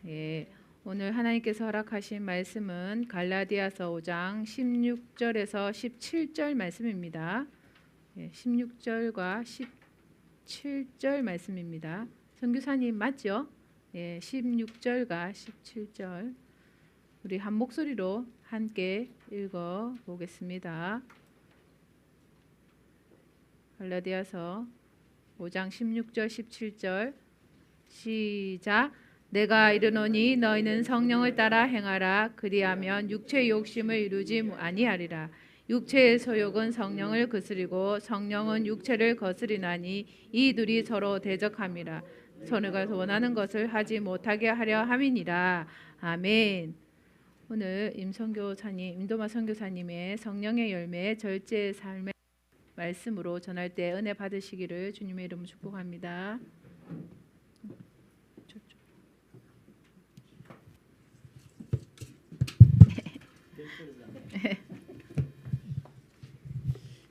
예, 오늘 하나님께서 허락하신 말씀은 갈라디아서 5장 16절에서 17절 말씀입니다. 16절과 17절 말씀입니다. 선교사님 맞죠? 16절과 17절 우리 한 목소리로 함께 읽어 보겠습니다. 갈라디아서 5장 16절 17절 시작. 내가 이르노니 너희는 성령을 따라 행하라. 그리하면 육체의 욕심을 이루지 아니하리라. 육체의 소욕은 성령을 거스리고 성령은 육체를 거스리나니 이 둘이 서로 대적함이라. 서로가 원하는 것을 하지 못하게 하려 함이니라. 아멘. 오늘 임도마 선교사님의 성령의 열매 절제의 삶의 말씀으로 전할 때 은혜 받으시기를 주님의 이름으로 축복합니다.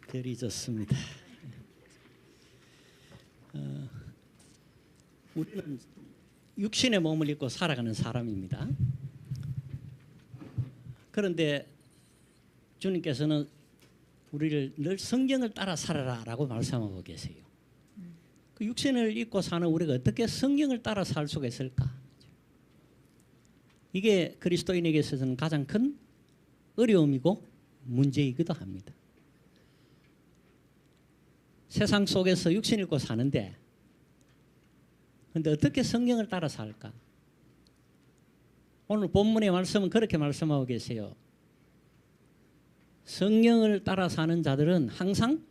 별이 좋습니다. 우리는 육신의 몸을 입고 살아가는 사람입니다. 그런데 주님께서는 우리를 늘 성경을 따라 살아라라고 말씀하고 계세요. 그 육신을 입고 사는 우리가 어떻게 성경을 따라 살 수가 있을까? 이게 그리스도인에게 있어서는 가장 큰 어려움이고 문제이기도 합니다. 세상 속에서 육신 입고 사는데 그런데 어떻게 성경을 따라 살까? 오늘 본문의 말씀은 그렇게 말씀하고 계세요. 성령을 따라 사는 자들은 항상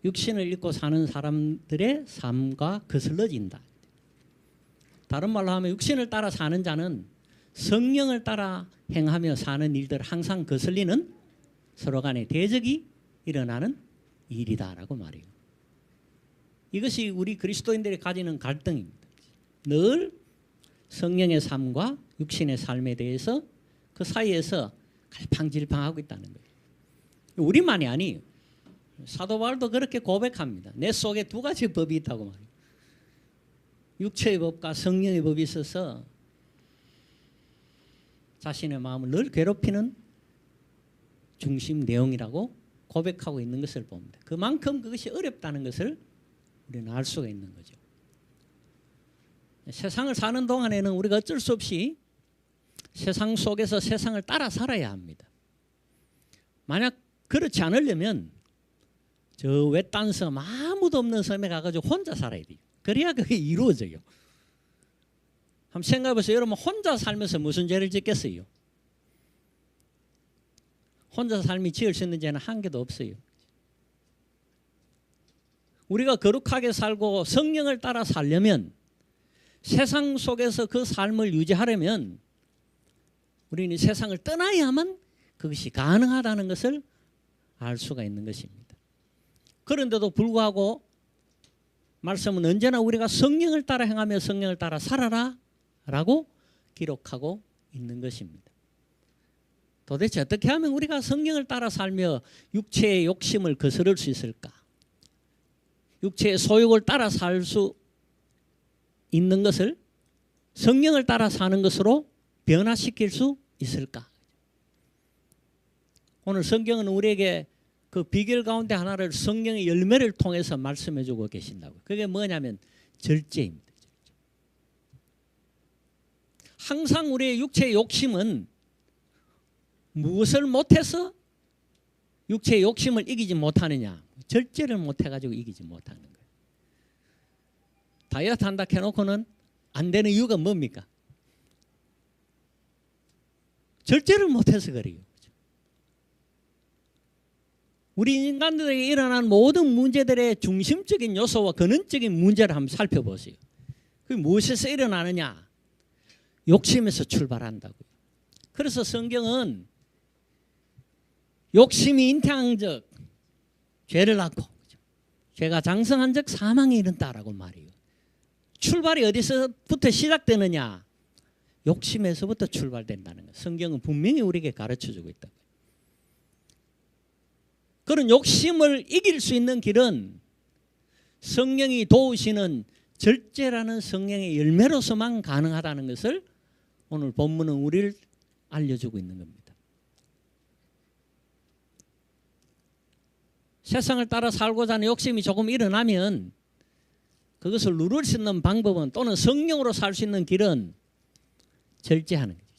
육신을 입고 사는 사람들의 삶과 거슬러진다. 다른 말로 하면 육신을 따라 사는 자는 성령을 따라 행하며 사는 일들 항상 거슬리는 서로 간의 대적이 일어나는 일이다라고 말해요. 이것이 우리 그리스도인들이 가지는 갈등입니다. 늘 성령의 삶과 육신의 삶에 대해서 그 사이에서 갈팡질팡하고 있다는 거예요. 우리만이 아니에요. 사도 바울도 그렇게 고백합니다. 내 속에 두 가지 법이 있다고 말해요. 육체의 법과 성령의 법이 있어서 자신의 마음을 늘 괴롭히는 중심 내용이라고 고백하고 있는 것을 봅니다. 그만큼 그것이 어렵다는 것을 우리는 알 수가 있는 거죠. 세상을 사는 동안에는 우리가 어쩔 수 없이 세상 속에서 세상을 따라 살아야 합니다. 만약 그렇지 않으려면 저 외딴 섬 아무도 없는 섬에 가가지고 혼자 살아야 돼요. 그래야 그게 이루어져요. 한번 생각해 보세요. 여러분 혼자 살면서 무슨 죄를 짓겠어요? 혼자 삶이 지을 수 있는 죄는 한 개도 없어요. 우리가 거룩하게 살고 성령을 따라 살려면 세상 속에서 그 삶을 유지하려면 우리는 세상을 떠나야만 그것이 가능하다는 것을 알 수가 있는 것입니다. 그런데도 불구하고 말씀은 언제나 우리가 성령을 따라 행하며 성령을 따라 살아라 라고 기록하고 있는 것입니다. 도대체 어떻게 하면 우리가 성령을 따라 살며 육체의 욕심을 거스를 수 있을까? 육체의 소욕을 따라 살 수 있는 것을 성령을 따라 사는 것으로 변화시킬 수 있을까? 오늘 성경은 우리에게 그 비결 가운데 하나를 성령의 열매를 통해서 말씀해 주고 계신다고요. 그게 뭐냐면 절제입니다. 항상 우리의 육체의 욕심은 무엇을 못해서 육체의 욕심을 이기지 못하느냐? 절제를 못해가지고 이기지 못하는 거예요. 다이어트 한다 해놓고는 안 되는 이유가 뭡니까? 절제를 못해서 그래요. 우리 인간들에게 일어난 모든 문제들의 중심적인 요소와 근원적인 문제를 한번 살펴보세요. 그게 무엇에서 일어나느냐? 욕심에서 출발한다고요. 그래서 성경은 욕심이 잉태한 적 죄를 낳고 죄가 장성한 적 사망에 이른다라고 말해요. 출발이 어디서부터 시작되느냐? 욕심에서부터 출발된다는 거예요. 성경은 분명히 우리에게 가르쳐주고 있다. 그런 욕심을 이길 수 있는 길은 성령이 도우시는 절제라는 성령의 열매로서만 가능하다는 것을 오늘 본문은 우리를 알려주고 있는 겁니다. 세상을 따라 살고자 하는 욕심이 조금 일어나면 그것을 누를 수 있는 방법은 또는 성령으로 살 수 있는 길은 절제하는 거죠.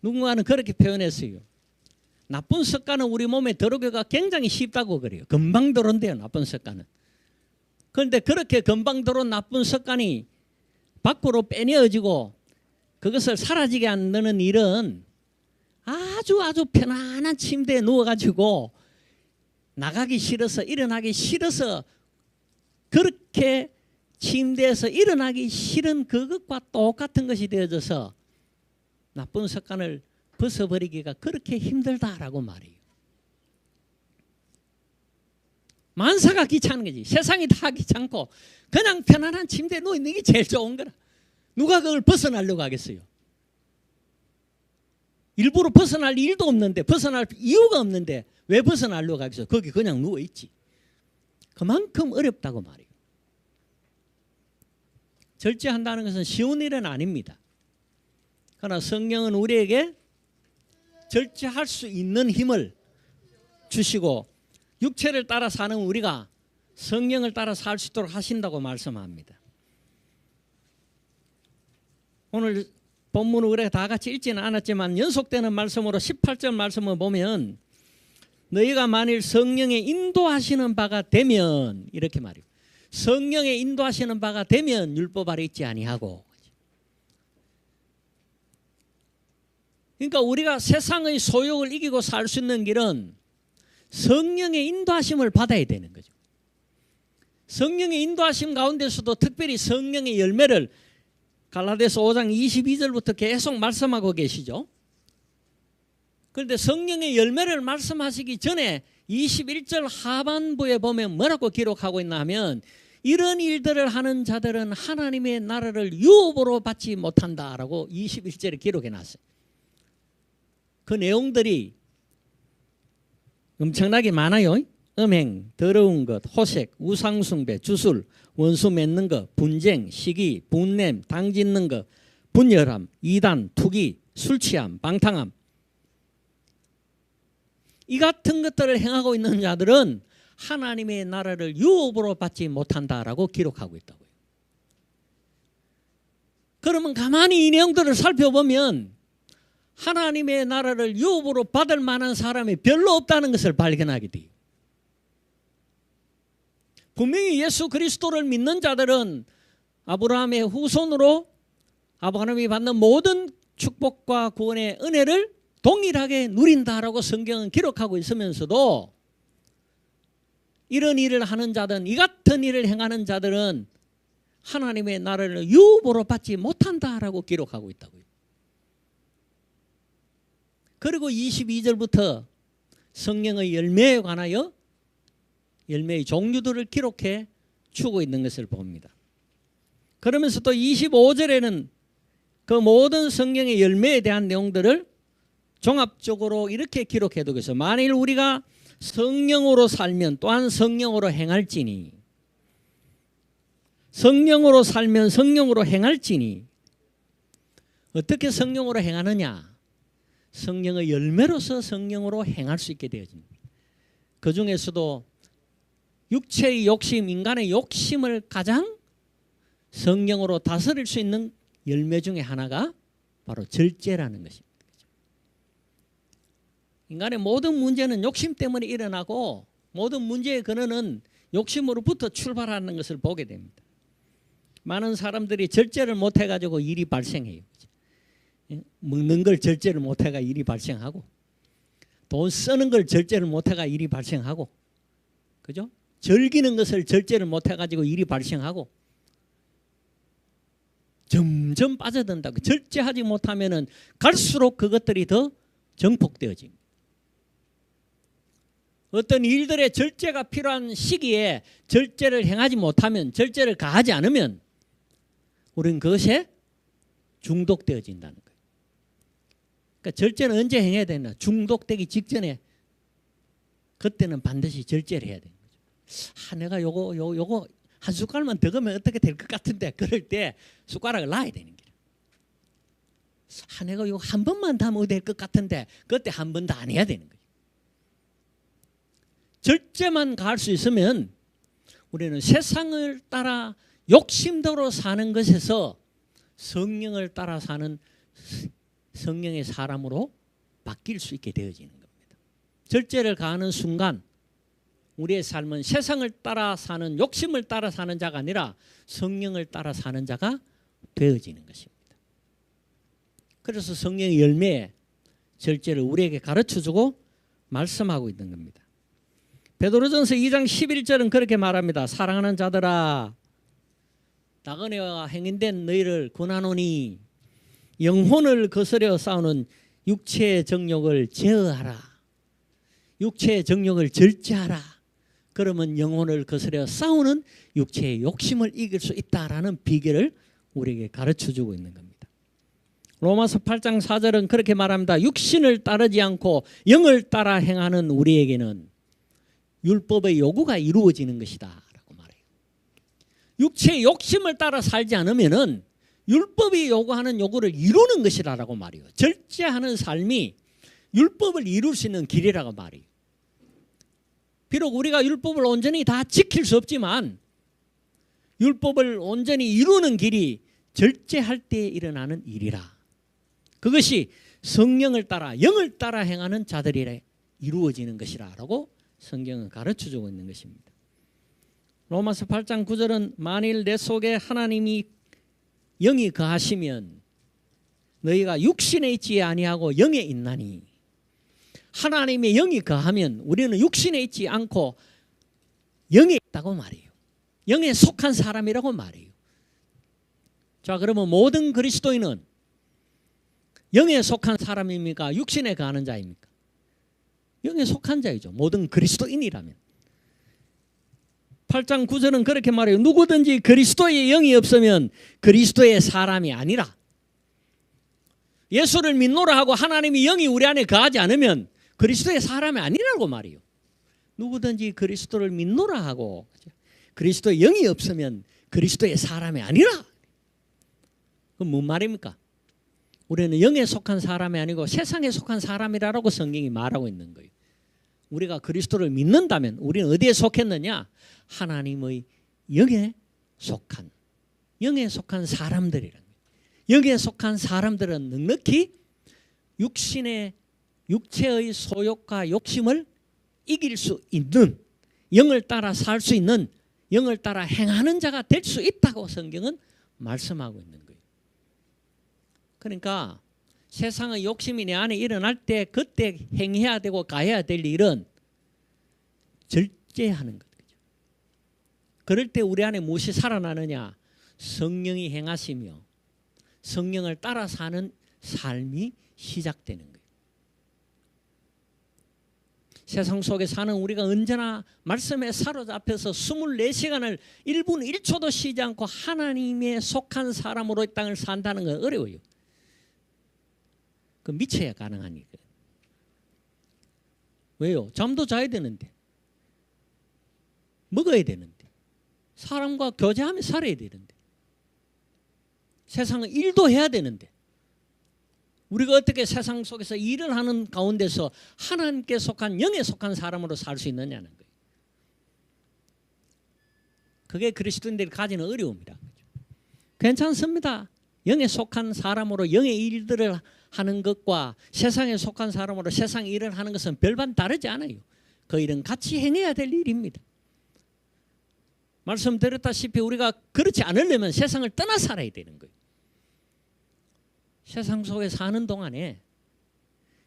누군가는 그렇게 표현했어요. 나쁜 습관은 우리 몸에 들어오기가 굉장히 쉽다고 그래요. 금방 들어온대요, 나쁜 습관은. 그런데 그렇게 금방 들어온 나쁜 습관이 밖으로 빼내어지고 그것을 사라지게 만드는 일은 아주 편안한 침대에 누워가지고 나가기 싫어서 일어나기 싫어서 그렇게 침대에서 일어나기 싫은 그것과 똑같은 것이 되어져서 나쁜 습관을 벗어버리기가 그렇게 힘들다라고 말해요. 만사가 귀찮은 거지. 세상이 다 귀찮고 그냥 편안한 침대에 누워있는 게 제일 좋은 거라. 누가 그걸 벗어나려고 하겠어요. 일부러 벗어날 일도 없는데, 벗어날 이유가 없는데 왜 벗어나려고 하겠어요. 거기 그냥 누워있지. 그만큼 어렵다고 말해요. 절제한다는 것은 쉬운 일은 아닙니다. 그러나 성령은 우리에게 절제할 수 있는 힘을 주시고 육체를 따라 사는 우리가 성령을 따라 살 수 있도록 하신다고 말씀합니다. 오늘 본문을 우리가 다 같이 읽지는 않았지만 연속되는 말씀으로 18절 말씀을 보면 너희가 만일 성령의 인도하시는 바가 되면 이렇게 말해요. 성령의 인도하시는 바가 되면 율법 아래 있지 아니하고. 그러니까 우리가 세상의 소욕을 이기고 살 수 있는 길은 성령의 인도하심을 받아야 되는 거죠. 성령의 인도하심 가운데서도 특별히 성령의 열매를 갈라디아서 5장 22절부터 계속 말씀하고 계시죠. 그런데 성령의 열매를 말씀하시기 전에 21절 하반부에 보면 뭐라고 기록하고 있나 하면 이런 일들을 하는 자들은 하나님의 나라를 유업으로 받지 못한다라고 21절에 기록해 놨어요. 그 내용들이 엄청나게 많아요. 음행, 더러운 것, 호색, 우상숭배, 주술, 원수 맺는 것, 분쟁, 시기, 분냄, 당짓는 것, 분열함, 이단, 투기, 술취함, 방탕함. 이 같은 것들을 행하고 있는 자들은 하나님의 나라를 유업으로 받지 못한다라고 기록하고 있다고요. 그러면 가만히 이 내용들을 살펴보면 하나님의 나라를 유업으로 받을 만한 사람이 별로 없다는 것을 발견하게 돼요. 분명히 예수 그리스도를 믿는 자들은 아브라함의 후손으로 아브라함이 받는 모든 축복과 구원의 은혜를 동일하게 누린다라고 성경은 기록하고 있으면서도 이런 일을 하는 자들은 이 같은 일을 행하는 자들은 하나님의 나라를 유업으로 받지 못한다라고 기록하고 있다고요. 그리고 22절부터 성령의 열매에 관하여 열매의 종류들을 기록해 주고 있는 것을 봅니다. 그러면서 또 25절에는 그 모든 성령의 열매에 대한 내용들을 종합적으로 이렇게 기록해 두고 있어요. 만일 우리가 성령으로 살면 또한 성령으로 행할지니, 성령으로 살면 성령으로 행할지니. 어떻게 성령으로 행하느냐? 성령의 열매로서 성령으로 행할 수 있게 되어집니다. 그 중에서도 육체의 욕심, 인간의 욕심을 가장 성령으로 다스릴 수 있는 열매 중에 하나가 바로 절제라는 것입니다. 인간의 모든 문제는 욕심 때문에 일어나고 모든 문제의 근원은 욕심으로부터 출발하는 것을 보게 됩니다. 많은 사람들이 절제를 못해가지고 일이 발생해요. 먹는 걸 절제를 못해가 일이 발생하고 돈 쓰는 걸 절제를 못해가 일이 발생하고, 그죠? 즐기는 것을 절제를 못해가지고 일이 발생하고 점점 빠져든다고. 절제하지 못하면은 갈수록 그것들이 더 정폭되어집니다. 어떤 일들의 절제가 필요한 시기에 절제를 행하지 못하면, 절제를 가하지 않으면 우리는 그것에 중독되어진다는 거예요. 그러니까 절제는 언제 행해야 되나? 중독되기 직전에, 그때는 반드시 절제를 해야 되는 거죠. 내가 요거 한 숟갈만 더 넣으면 어떻게 될 것 같은데, 그럴 때 숟가락을 놔야 되는 거예요. 내가 요거 한 번만 더 하면 될 것 같은데, 그때 한 번 더 안 해야 되는 거예요. 절제만 가할 수 있으면 우리는 세상을 따라 욕심대로 사는 것에서 성령을 따라 사는 성령의 사람으로 바뀔 수 있게 되어지는 겁니다. 절제를 가하는 순간 우리의 삶은 세상을 따라 사는, 욕심을 따라 사는 자가 아니라 성령을 따라 사는 자가 되어지는 것입니다. 그래서 성령의 열매에 절제를 우리에게 가르쳐주고 말씀하고 있는 겁니다. 베드로전서 2장 11절은 그렇게 말합니다. 사랑하는 자들아, 나그네와 행인된 너희를 권하노니 영혼을 거스려 싸우는 육체의 정욕을 제어하라. 육체의 정욕을 절제하라. 그러면 영혼을 거스려 싸우는 육체의 욕심을 이길 수 있다라는 비결을 우리에게 가르쳐주고 있는 겁니다. 로마서 8장 4절은 그렇게 말합니다. 육신을 따르지 않고 영을 따라 행하는 우리에게는 율법의 요구가 이루어지는 것이다 라고 말해요. 육체의 욕심을 따라 살지 않으면은 율법이 요구하는 요구를 이루는 것이라고 말해요. 절제하는 삶이 율법을 이룰 수 있는 길이라고 말해요. 비록 우리가 율법을 온전히 다 지킬 수 없지만 율법을 온전히 이루는 길이 절제할 때 일어나는 일이라. 그것이 성령을 따라 영을 따라 행하는 자들이 이루어지는 것이라고 성경은 가르쳐주고 있는 것입니다. 로마서 8장 9절은 만일 내 속에 하나님이 영이 거하시면 너희가 육신에 있지 아니하고 영에 있나니. 하나님의 영이 거하면 우리는 육신에 있지 않고 영에 있다고 말해요. 영에 속한 사람이라고 말해요. 자, 그러면 모든 그리스도인은 영에 속한 사람입니까? 육신에 거하는 자입니까? 영에 속한 자이죠. 모든 그리스도인이라면. 8장 9절은 그렇게 말해요. 누구든지 그리스도의 영이 없으면 그리스도의 사람이 아니라. 예수를 믿노라 하고 하나님의 영이 우리 안에 거하지 않으면 그리스도의 사람이 아니라고 말이에요. 누구든지 그리스도를 믿노라 하고 그리스도의 영이 없으면 그리스도의 사람이 아니라. 그건 뭔 말입니까? 우리는 영에 속한 사람이 아니고 세상에 속한 사람이라고 성경이 말하고 있는 거예요. 우리가 그리스도를 믿는다면 우리는 어디에 속했느냐? 하나님의 영에 속한 사람들이라는 거예요. 영에 속한 사람들은 넉넉히 육체의 소욕과 욕심을 이길 수 있는, 영을 따라 살 수 있는, 영을 따라 행하는 자가 될 수 있다고 성경은 말씀하고 있는 거예요. 그러니까 세상의 욕심이 내 안에 일어날 때 그때 행해야 되고 가해야 될 일은 절제하는 거죠. 그럴 때 우리 안에 무엇이 살아나느냐? 성령이 행하시며 성령을 따라 사는 삶이 시작되는 거예요. 세상 속에 사는 우리가 언제나 말씀에 사로잡혀서 24시간을 1분 1초도 쉬지 않고 하나님에 속한 사람으로 이 땅을 산다는 건 어려워요. 그 미쳐야 가능하니까. 왜요? 잠도 자야 되는데, 먹어야 되는데, 사람과 교제하며 살아야 되는데, 세상은 일도 해야 되는데, 우리가 어떻게 세상 속에서 일을 하는 가운데서 하나님께 속한 영에 속한 사람으로 살 수 있느냐는 거예요. 그게 그리스도인들이 가지는 어려움이라. 괜찮습니다. 영에 속한 사람으로 영의 일들을 하는 것과 세상에 속한 사람으로 세상 일을 하는 것은 별반 다르지 않아요. 그 일은 같이 행해야 될 일입니다. 말씀드렸다시피 우리가 그렇지 않으려면 세상을 떠나 살아야 되는 거예요. 세상 속에 사는 동안에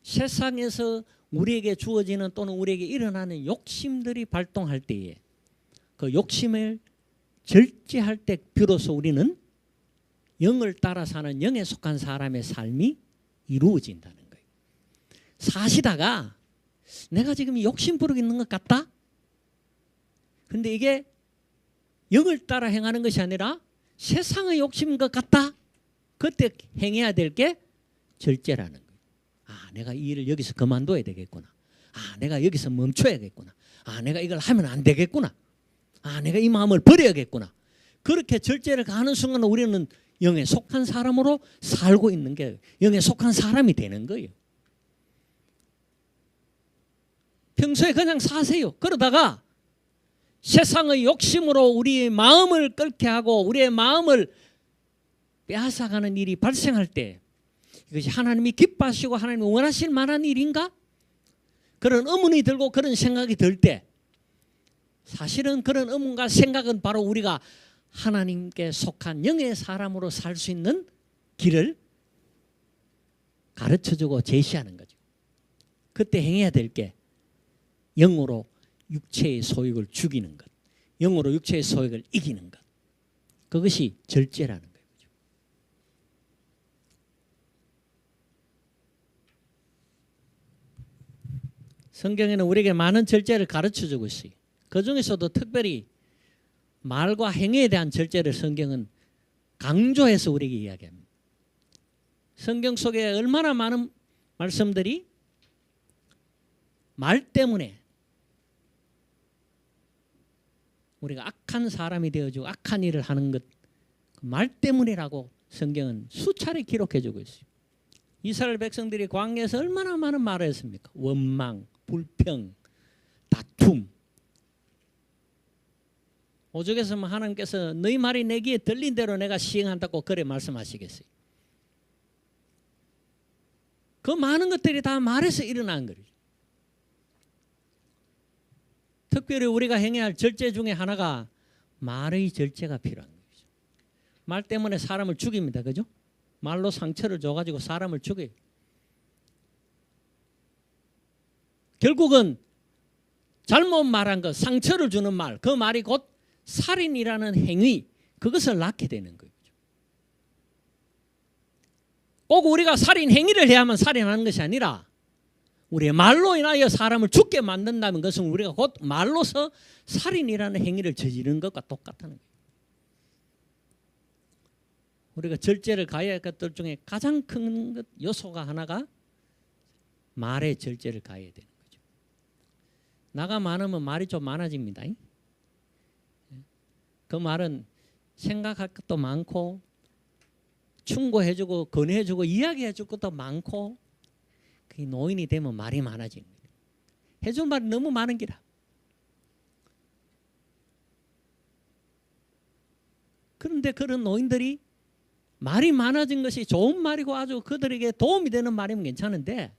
세상에서 우리에게 주어지는 또는 우리에게 일어나는 욕심들이 발동할 때에 그 욕심을 절제할 때 비로소 우리는 영을 따라 사는 영에 속한 사람의 삶이 이루어진다는 거예요. 사시다가 내가 지금 욕심 부르고 있는 것 같다? 근데 이게 영을 따라 행하는 것이 아니라 세상의 욕심인 것 같다? 그때 행해야 될 게 절제라는 거예요. 아, 내가 이 일을 여기서 그만둬야 되겠구나. 아, 내가 여기서 멈춰야겠구나. 아, 내가 이걸 하면 안 되겠구나. 아, 내가 이 마음을 버려야겠구나. 그렇게 절제를 가는 순간 우리는 영에 속한 사람으로 살고 있는 게 영에 속한 사람이 되는 거예요. 평소에 그냥 사세요. 그러다가 세상의 욕심으로 우리의 마음을 끓게 하고 우리의 마음을 빼앗아가는 일이 발생할 때 이것이 하나님이 기뻐하시고 하나님이 원하실 만한 일인가? 그런 의문이 들고 그런 생각이 들 때 사실은 그런 의문과 생각은 바로 우리가 하나님께 속한 영의 사람으로 살 수 있는 길을 가르쳐주고 제시하는 거죠. 그때 행해야 될 게 영으로 육체의 소욕을 죽이는 것, 영으로 육체의 소욕을 이기는 것, 그것이 절제라는 거예요. 성경에는 우리에게 많은 절제를 가르쳐주고 있어요. 그 중에서도 특별히 말과 행위에 대한 절제를 성경은 강조해서 우리에게 이야기합니다. 성경 속에 얼마나 많은 말씀들이 말 때문에 우리가 악한 사람이 되어주고 악한 일을 하는 것, 말 때문이라고 성경은 수차례 기록해주고 있어요. 이스라엘 백성들이 광야에서 얼마나 많은 말을 했습니까? 원망, 불평, 다툼. 오죽했으면 하나님께서 너희 말이 내 귀에 들린 대로 내가 시행한다고 그래 말씀하시겠어요. 그 많은 것들이 다 말에서 일어난 거예요. 특별히 우리가 행해야 할 절제 중에 하나가 말의 절제가 필요한 거죠. 말 때문에 사람을 죽입니다. 그죠? 말로 상처를 줘가지고 사람을 죽여요. 결국은 잘못 말한 것, 상처를 주는 말, 그 말이 곧 살인이라는 행위, 그것을 낳게 되는 거죠. 꼭 우리가 살인 행위를 해야만 살인하는 것이 아니라 우리의 말로 인하여 사람을 죽게 만든다는 것은 우리가 곧 말로서 살인이라는 행위를 저지르는 것과 똑같다는 거예요. 우리가 절제를 가해야 할 것들 중에 가장 큰 요소가 하나가 말의 절제를 가해야 되는 거죠. 나가 많으면 말이 좀 많아집니다. 그 말은 생각할 것도 많고 충고해주고 권해주고 이야기해줄 것도 많고 그 노인이 되면 말이 많아지는 거예요. 해줄 말이 너무 많은 기라. 그런데 그런 노인들이 말이 많아진 것이 좋은 말이고 아주 그들에게 도움이 되는 말이면 괜찮은데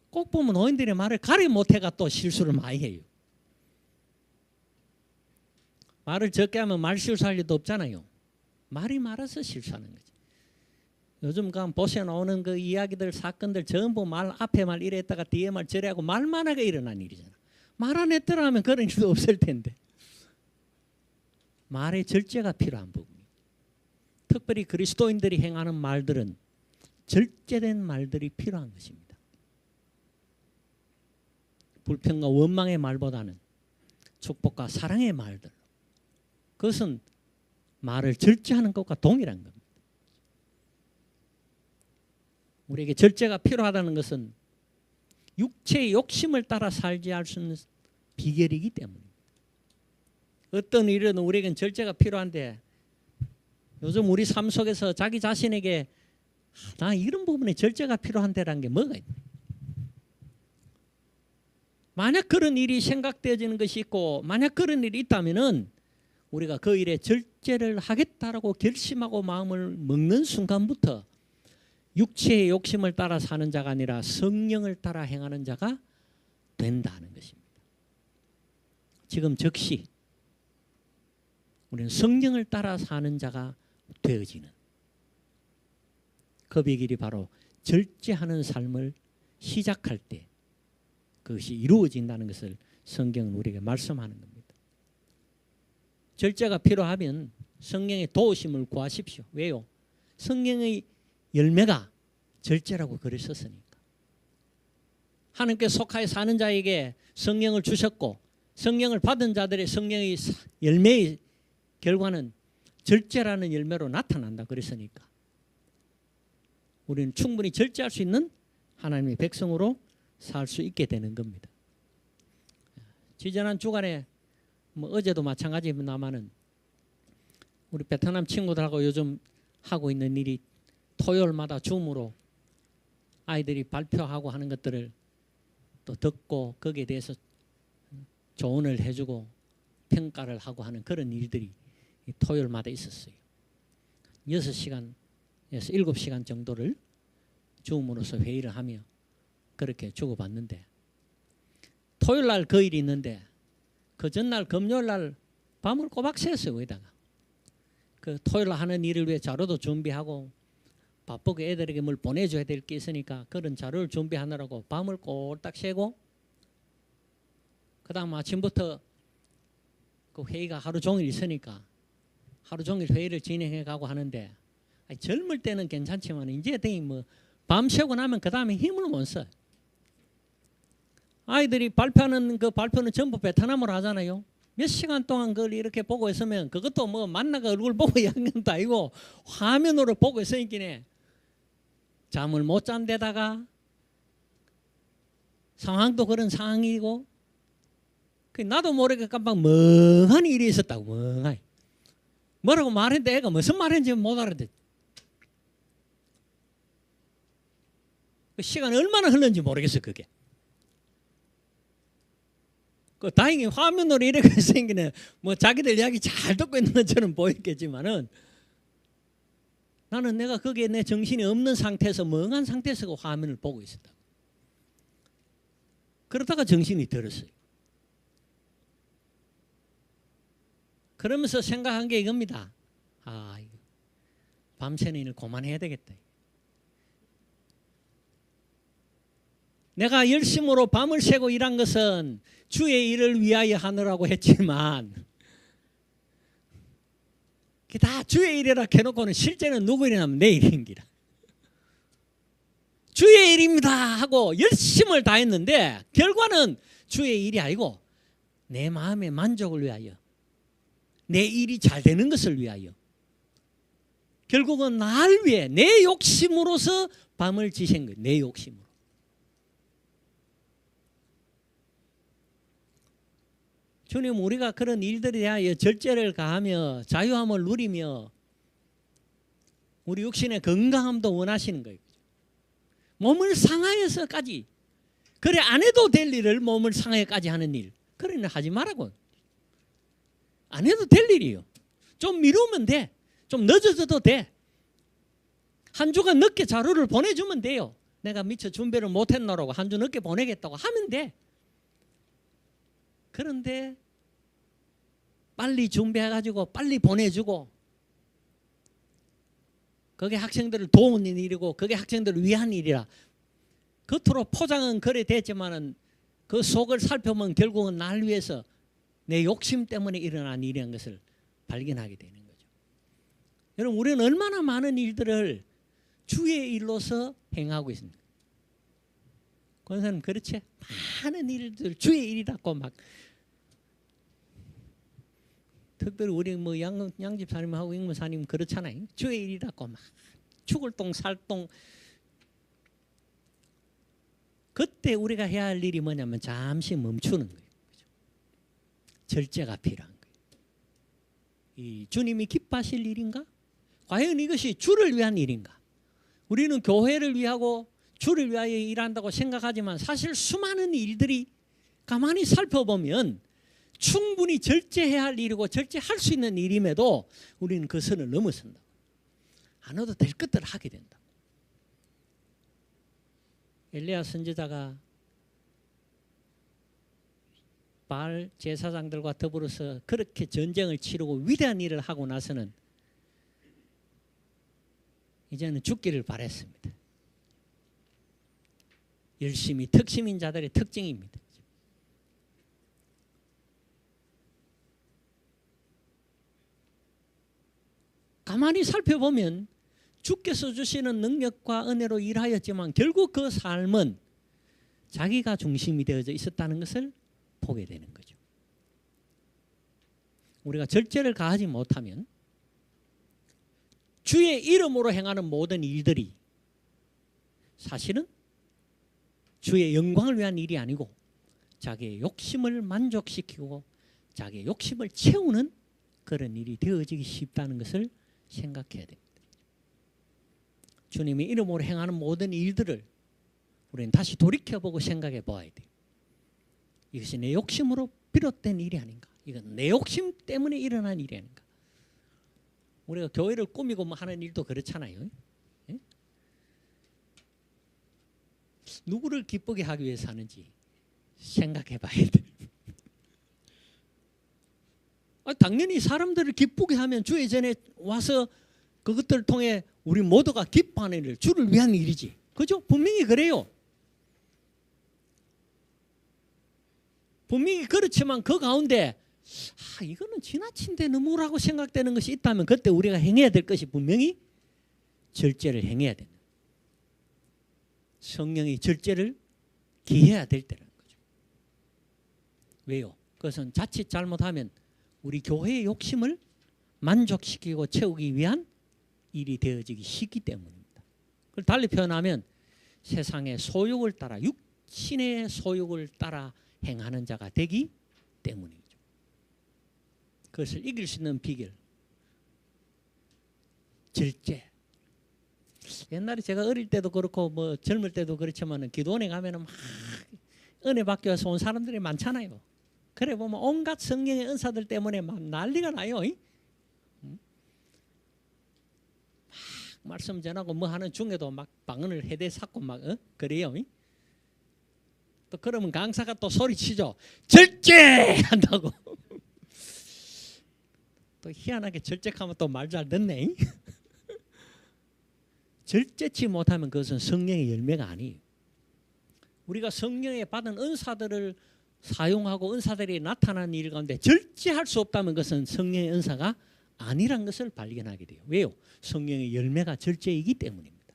꼭 보면 노인들의 말을 가리 못해가 또 실수를 많이 해요. 말을 적게 하면 말 실수할 일도 없잖아요. 말이 많아서 실수하는 거죠. 요즘 보세 나오는 그 이야기들 사건들 전부 말 앞에 말 이래 했다가 뒤에 말 저래 하고 말만 하게 일어난 일이잖아. 말 안 했더라 하면 그런 일도 없을 텐데. 말의 절제가 필요한 부분이에요. 특별히 그리스도인들이 행하는 말들은 절제된 말들이 필요한 것입니다. 불평과 원망의 말보다는 축복과 사랑의 말들, 그것은 말을 절제하는 것과 동일한 겁니다. 우리에게 절제가 필요하다는 것은 육체의 욕심을 따라 살지 할 수 있는 비결이기 때문입니다. 어떤 일은 우리에겐 절제가 필요한데 요즘 우리 삶 속에서 자기 자신에게 나 이런 부분에 절제가 필요한데라는 게 뭐가 있나? 만약 그런 일이 생각되어지는 것이 있고 만약 그런 일이 있다면은 우리가 그 일에 절제를 하겠다라고 결심하고 마음을 먹는 순간부터 육체의 욕심을 따라 사는 자가 아니라 성령을 따라 행하는 자가 된다는 것입니다. 지금 즉시 우리는 성령을 따라 사는 자가 되어지는 그 비결이 바로 절제하는 삶을 시작할 때 그것이 이루어진다는 것을 성경은 우리에게 말씀하는 겁니다. 절제가 필요하면 성령의 도우심을 구하십시오. 왜요? 성령의 열매가 절제라고 글을 썼으니까. 하나님께 속하여 사는 자에게 성령을 주셨고 성령을 받은 자들의 성령의 열매의 결과는 절제라는 열매로 나타난다 그랬으니까 우리는 충분히 절제할 수 있는 하나님의 백성으로 살 수 있게 되는 겁니다. 지지난 주간에 뭐 어제도 마찬가지입니다만은 우리 베트남 친구들하고 요즘 하고 있는 일이 토요일마다 줌으로 아이들이 발표하고 하는 것들을 또 듣고 거기에 대해서 조언을 해주고 평가를 하고 하는 그런 일들이 토요일마다 있었어요. 6시간에서 7시간 정도를 줌으로서 회의를 하며 그렇게 주고받는데 토요일 날 그 일이 있는데 그 전날 금요일 날 밤을 꼬박 새었어요. 거기다가 그 토요일 날 하는 일을 위해 자료도 준비하고 바쁘게 애들에게 뭘 보내줘야 될 게 있으니까 그런 자료를 준비하느라고 밤을 꼴딱 새고 그 다음 아침부터 그 회의가 하루 종일 있으니까 하루 종일 회의를 진행해 가고 하는데 젊을 때는 괜찮지만 이제 되게 뭐 밤 새고 나면 그 다음에 힘을 못 써요. 아이들이 발표하는 그 발표는 전부 베트남어로 하잖아요. 몇 시간 동안 그걸 이렇게 보고 있으면 그것도 뭐 만나가 얼굴 보고 이야기하는 것도 아니고 화면으로 보고 있으니까 잠을 못 잔 데다가 상황도 그런 상황이고 나도 모르게 깜빡 멍하니 일이 있었다고. 멍하니 뭐라고 말했는데 애가 무슨 말했는지 못 알아듣. 시간이 얼마나 흘렀는지 모르겠어. 그게 그 다행히 화면으로 이렇게 생기네. 뭐 자기들 이야기 잘 듣고 있는 것처럼 보였겠지만은 나는 내가 거기에 내 정신이 없는 상태에서 멍한 상태에서 그 화면을 보고 있었다. 그러다가 정신이 들었어요. 그러면서 생각한 게 이겁니다. 아, 밤새는 일 그만해야 되겠다. 내가 열심으로 밤을 새고 일한 것은 주의 일을 위하여 하느라고 했지만 그게 다 주의 일이라 해놓고는 실제는 누구 일이냐면 내 일인 기라. 주의 일입니다 하고 열심을 다했는데 결과는 주의 일이 아니고 내 마음의 만족을 위하여 내 일이 잘 되는 것을 위하여 결국은 날 위해 내 욕심으로서 밤을 지샌 거예요. 내 욕심으로. 주님, 우리가 그런 일들에 대하여 절제를 가하며 자유함을 누리며 우리 육신의 건강함도 원하시는 거예요. 몸을 상하여서까지 그래 안 해도 될 일을 몸을 상하여까지 하는 일 그러니 하지 말라고. 안 해도 될 일이에요. 좀 미루면 돼. 좀 늦어져도 돼. 한 주간 늦게 자료를 보내주면 돼요. 내가 미처 준비를 못했노라고 한 주 늦게 보내겠다고 하면 돼. 그런데 빨리 준비해가지고 빨리 보내주고 그게 학생들을 도우는 일이고 그게 학생들을 위한 일이라 겉으로 포장은 그래 됐지만은 그 속을 살펴보면 결국은 날 위해서 내 욕심 때문에 일어난 일이라는 것을 발견하게 되는 거죠. 여러분 우리는 얼마나 많은 일들을 주의 일로서 행하고 있습니다. 권사님 그렇지? 많은 일들 주의 일이라고 막 특별히 우리 뭐 양집사님하고 임무사님 그렇잖아요. 주의 일이라고 막 죽을 똥 살 똥. 그때 우리가 해야 할 일이 뭐냐면 잠시 멈추는 거예요. 절제가 필요한 거예요. 이 주님이 기뻐하실 일인가? 과연 이것이 주를 위한 일인가? 우리는 교회를 위하고 주를 위하여 일한다고 생각하지만 사실 수많은 일들이 가만히 살펴보면 충분히 절제해야 할 일이고 절제할 수 있는 일임에도 우리는 그 선을 넘어선다. 안 해도 될 것들을 하게 된다. 엘리야 선지자가 바알 제사장들과 더불어서 그렇게 전쟁을 치르고 위대한 일을 하고 나서는 이제는 죽기를 바랬습니다. 열심히 특심인 자들의 특징입니다. 가만히 살펴보면 주께서 주시는 능력과 은혜로 일하였지만 결국 그 삶은 자기가 중심이 되어져 있었다는 것을 보게 되는 거죠. 우리가 절제를 가하지 못하면 주의 이름으로 행하는 모든 일들이 사실은 주의 영광을 위한 일이 아니고 자기의 욕심을 만족시키고 자기의 욕심을 채우는 그런 일이 되어지기 쉽다는 것을 생각해야 됩니다. 주님의 이름으로 행하는 모든 일들을 우리는 다시 돌이켜보고 생각해 보아야 돼요. 이것이 내 욕심으로 비롯된 일이 아닌가? 이건 내 욕심 때문에 일어난 일이 아닌가? 우리가 교회를 꾸미고 뭐 하는 일도 그렇잖아요. 예? 누구를 기쁘게 하기 위해서 하는지 생각해 봐야 돼요. 당연히 사람들을 기쁘게 하면 주 예전에 와서 그것들을 통해 우리 모두가 기뻐하는 일, 주를 위한 일이지. 그죠? 분명히 그래요. 분명히 그렇지만 그 가운데 이거는 지나친데 너무라고 생각되는 것이 있다면 그때 우리가 행해야 될 것이 분명히 절제를 행해야 된다. 성령의 절제를 기해야 될 때라는 거죠. 왜요? 그것은 자칫 잘못하면 우리 교회의 욕심을 만족시키고 채우기 위한 일이 되어지기 쉽기 때문입니다. 그걸 달리 표현하면 세상의 소욕을 따라 육신의 소욕을 따라 행하는 자가 되기 때문이죠. 그것을 이길 수 있는 비결, 절제. 옛날에 제가 어릴 때도 그렇고 뭐 젊을 때도 그렇지만 기도원에 가면은 막 은혜 받기 위해서 온 사람들이 많잖아요. 그래 보면 온갖 성령의 은사들 때문에 막 난리가 나요. 막 말씀 전하고 뭐 하는 중에도 막 방언을 해대 삭고 막 그래요. 또 그러면 강사가 또 소리치죠. 절제한다고. 또 희한하게 절제하면 또 말 잘 듣네. 절제치 못하면 그것은 성령의 열매가 아니에요. 우리가 성령에 받은 은사들을 사용하고 은사들이 나타나는 일 가운데 절제할 수 없다면 그것은 성령의 은사가 아니란 것을 발견하게 돼요. 왜요? 성령의 열매가 절제이기 때문입니다.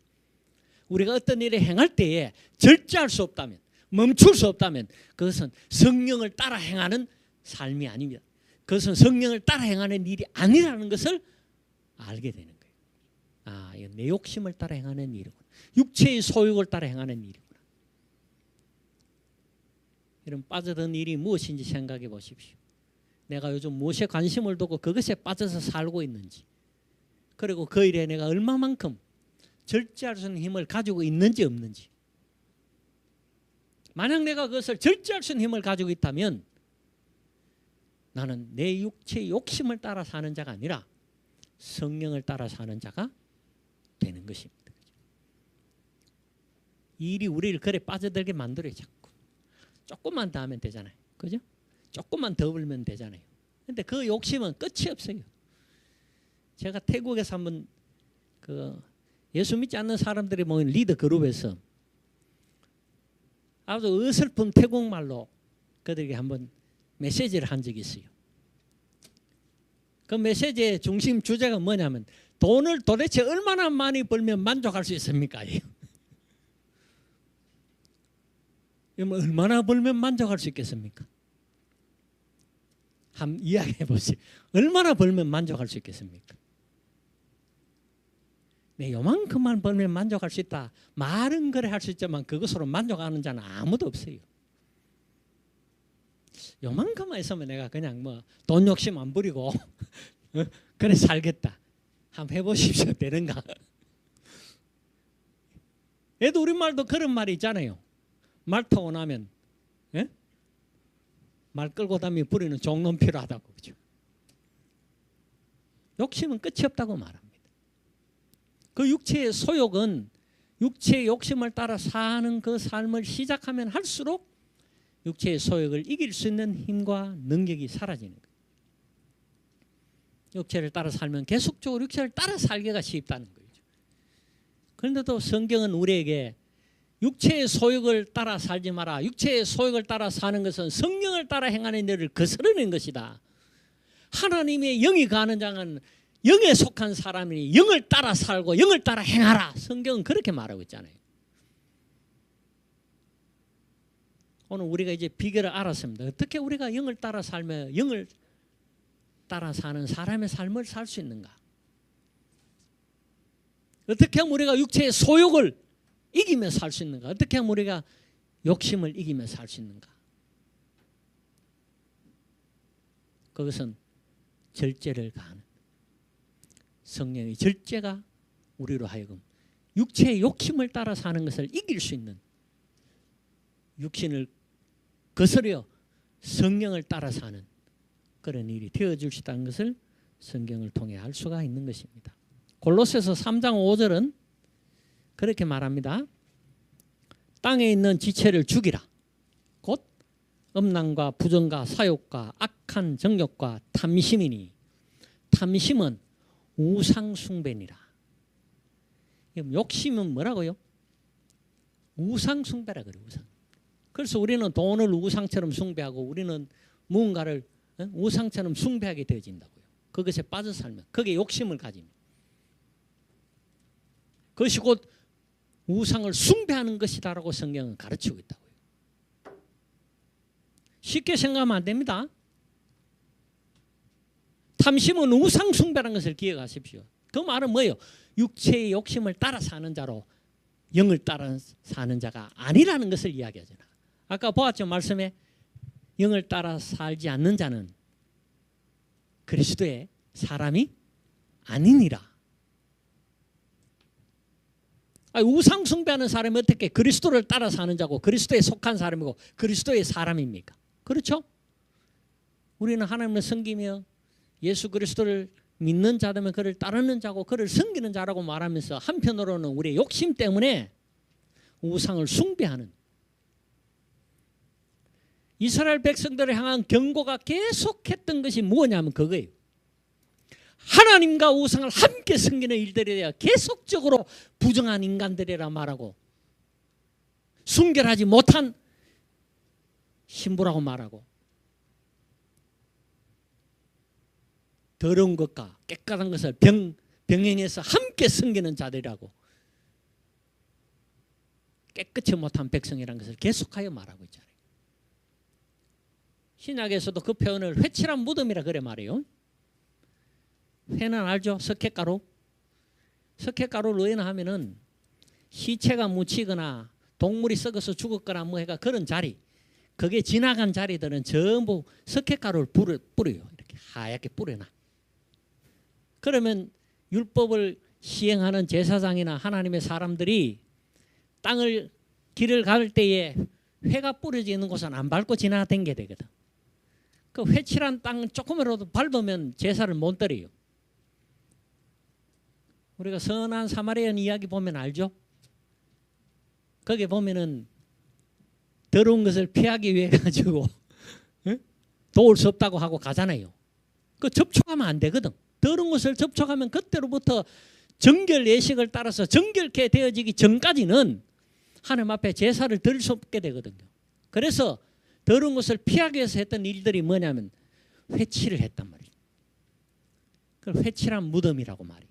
우리가 어떤 일을 행할 때에 절제할 수 없다면, 멈출 수 없다면 그것은 성령을 따라 행하는 삶이 아닙니다. 그것은 성령을 따라 행하는 일이 아니라는 것을 알게 되는 거예요. 이건 내 욕심을 따라 행하는 일이구나. 육체의 소욕을 따라 행하는 일이구나. 이런 빠져든 일이 무엇인지 생각해 보십시오. 내가 요즘 무엇에 관심을 두고 그것에 빠져서 살고 있는지, 그리고 그 일에 내가 얼마만큼 절제할 수 있는 힘을 가지고 있는지 없는지. 만약 내가 그것을 절제할 수 있는 힘을 가지고 있다면 나는 내 육체의 욕심을 따라 사는 자가 아니라 성령을 따라 사는 자가 되는 것입니다. 이 일이 우리를 그래 빠져들게 만들어요. 자꾸 조금만 더 하면 되잖아요. 그죠? 조금만 더 벌면 되잖아요. 근데 그 욕심은 끝이 없어요. 제가 태국에서 한번 예수 믿지 않는 사람들이 모인 리더 그룹에서 아주 어설픈 태국말로 그들에게 한번 메시지를 한 적이 있어요. 그 메시지의 중심 주제가 뭐냐면 돈을 도대체 얼마나 많이 벌면 만족할 수 있습니까? 얼마나 벌면 만족할 수 있겠습니까? 한번 이야기해 보세요. 얼마나 벌면 만족할 수 있겠습니까? 네, 요만큼만 벌면 만족할 수 있다. 말은 그래 할 수 있지만 그것으로 만족하는 자는 아무도 없어요. 요만큼만 있으면 내가 그냥 뭐 돈 욕심 안 부리고 그래 살겠다. 한번 해보십시오. 되는가? 얘도 우리말도 그런 말이 있잖아요. 말 타고 나면 말 끌고 다니면 부리는 종놈 필요하다고. 그죠? 욕심은 끝이 없다고 말합니다. 그 육체의 소욕은 육체의 욕심을 따라 사는 그 삶을 시작하면 할수록 육체의 소욕을 이길 수 있는 힘과 능력이 사라지는 거예요. 육체를 따라 살면 계속적으로 육체를 따라 살기가 쉽다는 거죠. 그런데도 성경은 우리에게 육체의 소욕을 따라 살지 마라. 육체의 소욕을 따라 사는 것은 성령을 따라 행하는 일을 거스르는 것이다. 하나님의 영이 가는 자는 영에 속한 사람이니 영을 따라 살고 영을 따라 행하라. 성경은 그렇게 말하고 있잖아요. 오늘 우리가 이제 비결을 알았습니다. 어떻게 우리가 영을 따라 살며 영을 따라 사는 사람의 삶을 살 수 있는가? 어떻게 하면 우리가 육체의 소욕을 이기며 살 수 있는가? 어떻게 하면 우리가 욕심을 이기며 살 수 있는가? 그것은 절제를 가하는 성령의 절제가 우리로 하여금 육체의 욕심을 따라 사는 것을 이길 수 있는, 육신을 거스려 성령을 따라 사는 그런 일이 되어줄 수 있다는 것을 성경을 통해 알 수가 있는 것입니다. 골로새서 3장 5절은 그렇게 말합니다. 땅에 있는 지체를 죽이라. 곧 음란과 부정과 사욕과 악한 정욕과 탐심이니 탐심은 우상숭배니라. 욕심은 뭐라고요? 우상숭배라 그래요. 우상. 그래서 우리는 돈을 우상처럼 숭배하고 우리는 무언가를 우상처럼 숭배하게 되어진다고요. 그것에 빠져 살면, 그게 욕심을 가지면, 그것이 곧 우상을 숭배하는 것이다라고 성경은 가르치고 있다고요. 쉽게 생각하면 안 됩니다. 탐심은 우상 숭배라는 것을 기억하십시오. 그 말은 뭐예요? 육체의 욕심을 따라 사는 자로 영을 따라 사는 자가 아니라는 것을 이야기하잖아. 아까 보았죠? 말씀에 영을 따라 살지 않는 자는 그리스도의 사람이 아니니라. 우상 숭배하는 사람이 어떻게 그리스도를 따라 사는 자고 그리스도에 속한 사람이고 그리스도의 사람입니까? 그렇죠? 우리는 하나님을 섬기며 예수 그리스도를 믿는 자라면 그를 따르는 자고 그를 섬기는 자라고 말하면서 한편으로는 우리의 욕심 때문에 우상을 숭배하는, 이스라엘 백성들을 향한 경고가 계속했던 것이 뭐냐면 그거예요. 하나님과 우상을 함께 섬기는 일들에 대해 계속적으로 부정한 인간들이라 말하고 순결하지 못한 신부라고 말하고 더러운 것과 깨끗한 것을 병행해서 함께 섬기는 자들이라고, 깨끗이 못한 백성이라는 것을 계속하여 말하고 있잖아요. 신약에서도 그 표현을 회칠한 무덤이라 그래 말해요. 회는 알죠? 석회가루. 석회가루를 의인하면은 시체가 묻히거나 동물이 썩어서 죽었거나 뭐 해가 그런 자리, 그게 지나간 자리들은 전부 석회가루를 뿌려요. 이렇게 하얗게 뿌려놔. 그러면 율법을 시행하는 제사장이나 하나님의 사람들이 땅을 길을 갈 때에 회가 뿌려져 있는 곳은 안 밟고 지나다니게 되거든. 그 회칠한 땅 조금이라도 밟으면 제사를 못 드려요. 우리가 선한 사마리아인 이야기 보면 알죠? 거기 보면은 더러운 것을 피하기 위해 가지고 도울 수 없다고 하고 가잖아요. 그 접촉하면 안 되거든. 더러운 것을 접촉하면 그때로부터 정결 예식을 따라서 정결케 되어지기 전까지는 하나님 앞에 제사를 드릴 수 없게 되거든요. 그래서 더러운 것을 피하기 위해서 했던 일들이 뭐냐면 회칠을 했단 말이에요. 그걸 회칠한 무덤이라고 말해요.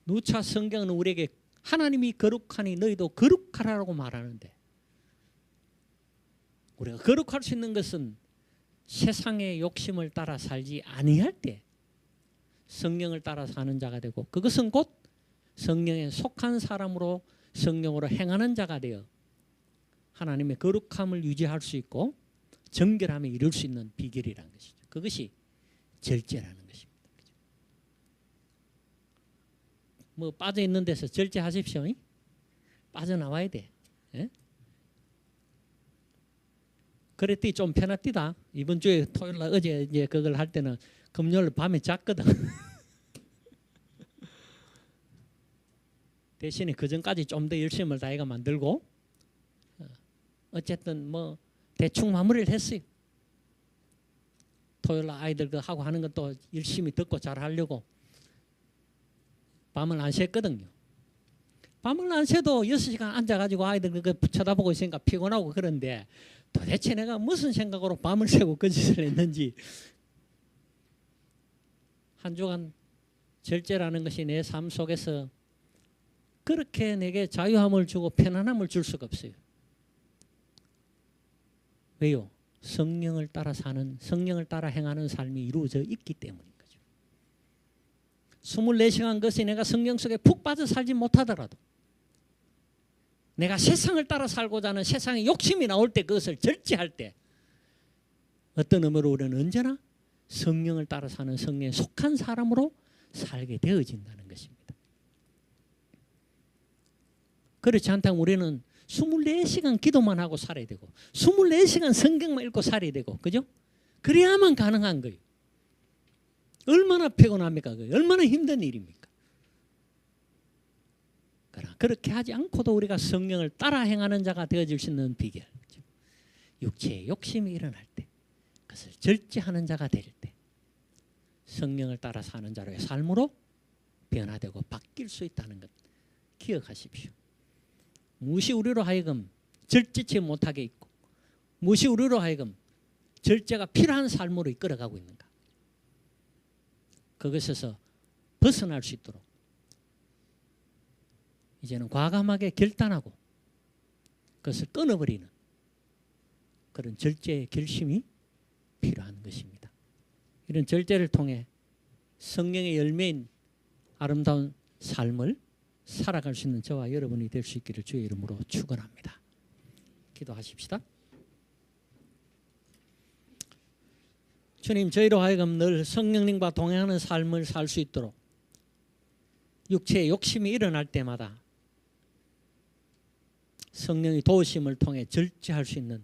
누차 성경은 우리에게 하나님이 거룩하니 너희도 거룩하라고 말하는데, 우리가 거룩할 수 있는 것은 세상의 욕심을 따라 살지 아니할 때 성령을 따라 사는 자가 되고, 그것은 곧 성령에 속한 사람으로 성령으로 행하는 자가 되어 하나님의 거룩함을 유지할 수 있고 정결함에 이룰 수 있는 비결이라는 것이죠. 그것이 절제라는 것입니다. 뭐 빠져 있는 데서 절제하십시오. 빠져나와야 돼. 예? 그랬더니 좀 편했디다. 이번 주에 토요일 날 어제 이제 그걸 할 때는 금요일 밤에 잤거든. 대신에 그 전까지 좀 더 열심을 다해가 만들고 어쨌든 뭐 대충 마무리를 했어요. 토요일 날 아이들 그 하고 하는 것도 열심히 듣고 잘 하려고 밤을 안 샜거든요. 밤을 안 새도 6시간 앉아가지고 아이들 그거 쳐다보고 있으니까 피곤하고 그런데 도대체 내가 무슨 생각으로 밤을 새고 그 짓을 했는지, 한 주간 절제라는 것이 내 삶 속에서 그렇게 내게 자유함을 주고 편안함을 줄 수가 없어요. 왜요? 성령을 따라 사는, 성령을 따라 행하는 삶이 이루어져 있기 때문인 거죠. 24시간 것이 내가 성령 속에 푹 빠져 살지 못하더라도 내가 세상을 따라 살고자 하는 세상의 욕심이 나올 때 그것을 절제할 때 어떤 의미로 우리는 언제나 성령을 따라 사는 성령에 속한 사람으로 살게 되어진다는 것입니다. 그렇지 않다면 우리는 24시간 기도만 하고 살아야 되고 24시간 성경만 읽고 살아야 되고 그죠? 그래야만 가능한 거예요. 얼마나 피곤합니까? 얼마나 힘든 일입니까? 그러나 그렇게 하지 않고도 우리가 성령을 따라 행하는 자가 되어질 수 있는 비결, 육체의 욕심이 일어날 때 그것을 절제하는 자가 될 때 성령을 따라 사는 자로의 삶으로 변화되고 바뀔 수 있다는 것 기억하십시오. 무엇이 우리로 하여금 절제치 못하게 있고 무엇이 우리로 하여금 절제가 필요한 삶으로 이끌어가고 있는가, 그것에서 벗어날 수 있도록 이제는 과감하게 결단하고 그것을 끊어버리는 그런 절제의 결심이 필요한 것입니다. 이런 절제를 통해 성령의 열매인 아름다운 삶을 살아갈 수 있는 저와 여러분이 될 수 있기를 주의 이름으로 축원합니다. 기도하십시다. 주님, 저희로 하여금 늘 성령님과 동행하는 삶을 살 수 있도록 육체의 욕심이 일어날 때마다 성령의 도우심을 통해 절제할 수 있는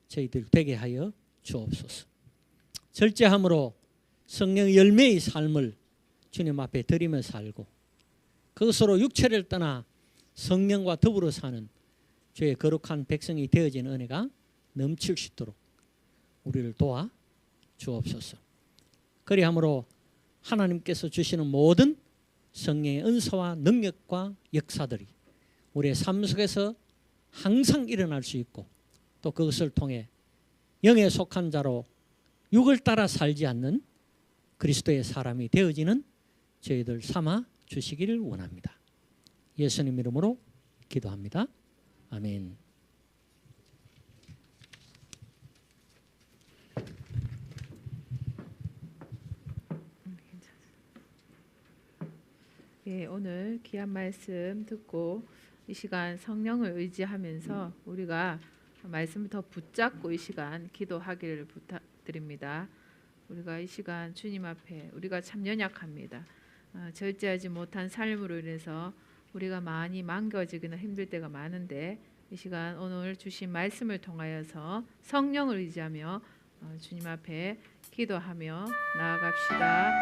저희들 되게 하여 주옵소서. 절제함으로 성령의 열매의 삶을 주님 앞에 드리며 살고 그것으로 육체를 떠나 성령과 더불어 사는 주의 거룩한 백성이 되어지는 은혜가 넘칠 수 있도록 우리를 도와 주옵소서. 그리함으로 하나님께서 주시는 모든 성령의 은사와 능력과 역사들이 우리의 삶 속에서 항상 일어날 수 있고 또 그것을 통해 영에 속한 자로 육을 따라 살지 않는 그리스도의 사람이 되어지는 저희들 삼아 주시기를 원합니다. 예수님 이름으로 기도합니다. 아멘. 예, 오늘 귀한 말씀 듣고 이 시간 성령을 의지하면서 우리가 말씀을 더 붙잡고 이 시간 기도하기를 부탁드립니다. 우리가 이 시간 주님 앞에 우리가 참 연약합니다. 절제하지 못한 삶으로 인해서 우리가 많이 망가지기는 힘들 때가 많은데 이 시간 오늘 주신 말씀을 통하여서 성령을 의지하며 주님 앞에 기도하며 나아갑시다.